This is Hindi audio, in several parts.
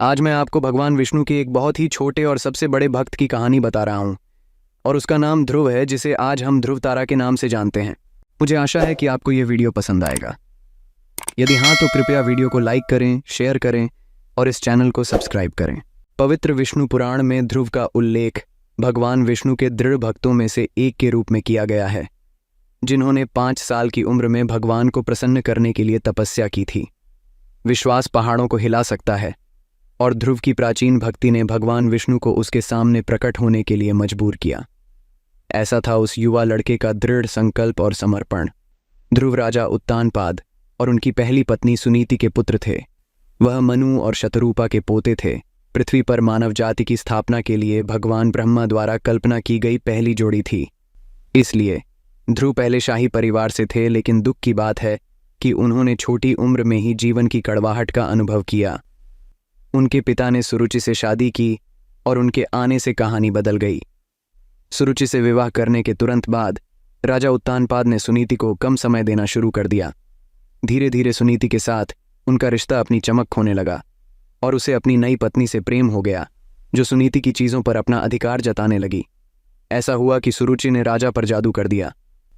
आज मैं आपको भगवान विष्णु के एक बहुत ही छोटे और सबसे बड़े भक्त की कहानी बता रहा हूँ और उसका नाम ध्रुव है, जिसे आज हम ध्रुव तारा के नाम से जानते हैं। मुझे आशा है कि आपको ये वीडियो पसंद आएगा। यदि हाँ तो कृपया वीडियो को लाइक करें, शेयर करें और इस चैनल को सब्सक्राइब करें। पवित्र विष्णु पुराण में ध्रुव का उल्लेख भगवान विष्णु के दृढ़ भक्तों में से एक के रूप में किया गया है, जिन्होंने 5 साल की उम्र में भगवान को प्रसन्न करने के लिए तपस्या की थी। विश्वास पहाड़ों को हिला सकता है और ध्रुव की प्राचीन भक्ति ने भगवान विष्णु को उसके सामने प्रकट होने के लिए मजबूर किया। ऐसा था उस युवा लड़के का दृढ़ संकल्प और समर्पण। ध्रुव राजा उत्तानपाद और उनकी पहली पत्नी सुनीति के पुत्र थे। वह मनु और शतरूपा के पोते थे। पृथ्वी पर मानव जाति की स्थापना के लिए भगवान ब्रह्मा द्वारा कल्पना की गई पहली जोड़ी थी। इसलिए ध्रुव पहले शाही परिवार से थे, लेकिन दुख की बात है कि उन्होंने छोटी उम्र में ही जीवन की कड़वाहट का अनुभव किया। उनके पिता ने सुरुचि से शादी की और उनके आने से कहानी बदल गई। सुरुचि से विवाह करने के तुरंत बाद राजा उत्तानपाद ने सुनीति को कम समय देना शुरू कर दिया। धीरे धीरे सुनीति के साथ उनका रिश्ता अपनी चमक खोने लगा और उसे अपनी नई पत्नी से प्रेम हो गया, जो सुनीति की चीज़ों पर अपना अधिकार जताने लगी। ऐसा हुआ कि सुरुचि ने राजा पर जादू कर दिया,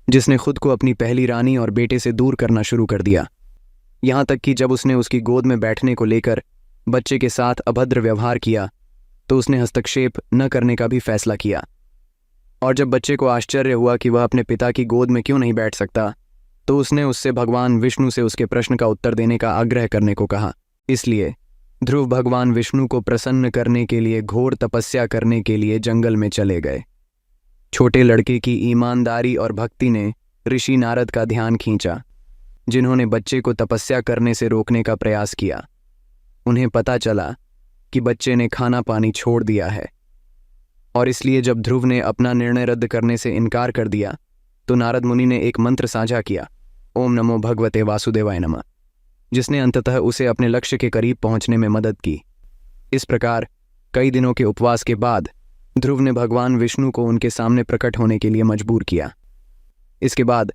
जिसने खुद को अपनी पहली रानी और बेटे से दूर करना शुरू कर दिया। यहाँ तक कि जब उसने उसकी गोद में बैठने को लेकर बच्चे के साथ अभद्र व्यवहार किया तो उसने हस्तक्षेप न करने का भी फैसला किया। और जब बच्चे को आश्चर्य हुआ कि वह अपने पिता की गोद में क्यों नहीं बैठ सकता, तो उसने उससे भगवान विष्णु से उसके प्रश्न का उत्तर देने का आग्रह करने को कहा। इसलिए ध्रुव भगवान विष्णु को प्रसन्न करने के लिए घोर तपस्या करने के लिए जंगल में चले गए। छोटे लड़के की ईमानदारी और भक्ति ने ऋषि नारद का ध्यान खींचा, जिन्होंने बच्चे को तपस्या करने से रोकने का प्रयास किया। उन्हें पता चला कि बच्चे ने खाना पानी छोड़ दिया है और इसलिए जब ध्रुव ने अपना निर्णय रद्द करने से इनकार कर दिया तो नारद मुनि ने एक मंत्र साझा किया, ओम नमो भगवते वासुदेवाय नमः, जिसने अंततः उसे अपने लक्ष्य के करीब पहुंचने में मदद की। इस प्रकार कई दिनों के उपवास के बाद ध्रुव ने भगवान विष्णु को उनके सामने प्रकट होने के लिए मजबूर किया। इसके बाद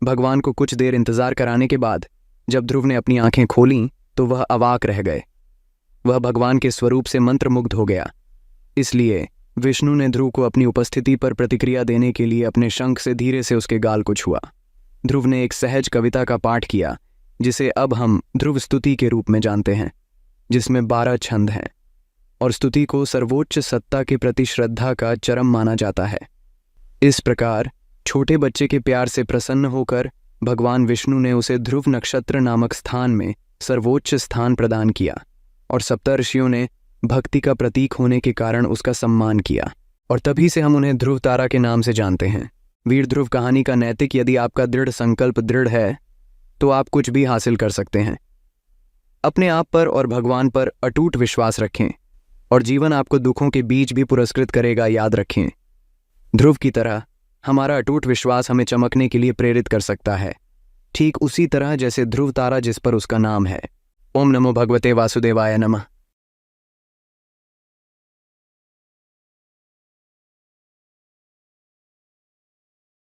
भगवान को कुछ देर इंतजार कराने के बाद जब ध्रुव ने अपनी आंखें खोलीं तो वह अवाक रह गए। वह भगवान के स्वरूप से मंत्रमुग्ध हो गया। इसलिए विष्णु ने ध्रुव को अपनी उपस्थिति पर प्रतिक्रिया देने के लिए अपने शंख से धीरे से उसके गाल को छुआ। ध्रुव ने एक सहज कविता का पाठ किया, जिसे अब हम ध्रुव स्तुति के रूप में जानते हैं, जिसमें 12 छंद हैं और स्तुति को सर्वोच्च सत्ता के प्रति श्रद्धा का चरम माना जाता है। इस प्रकार छोटे बच्चे के प्यार से प्रसन्न होकर भगवान विष्णु ने उसे ध्रुव नक्षत्र नामक स्थान में सर्वोच्च स्थान प्रदान किया और सप्तर्षियों ने भक्ति का प्रतीक होने के कारण उसका सम्मान किया और तभी से हम उन्हें ध्रुव तारा के नाम से जानते हैं। वीर ध्रुव कहानी का नैतिक: यदि आपका दृढ़ संकल्प दृढ़ है तो आप कुछ भी हासिल कर सकते हैं। अपने आप पर और भगवान पर अटूट विश्वास रखें और जीवन आपको दुखों के बीच भी पुरस्कृत करेगा, याद रखें। ध्रुव की तरह हमारा अटूट विश्वास हमें चमकने के लिए प्रेरित कर सकता है, ठीक उसी तरह जैसे ध्रुव तारा जिस पर उसका नाम है। ओम नमो भगवते वासुदेवाय नमः।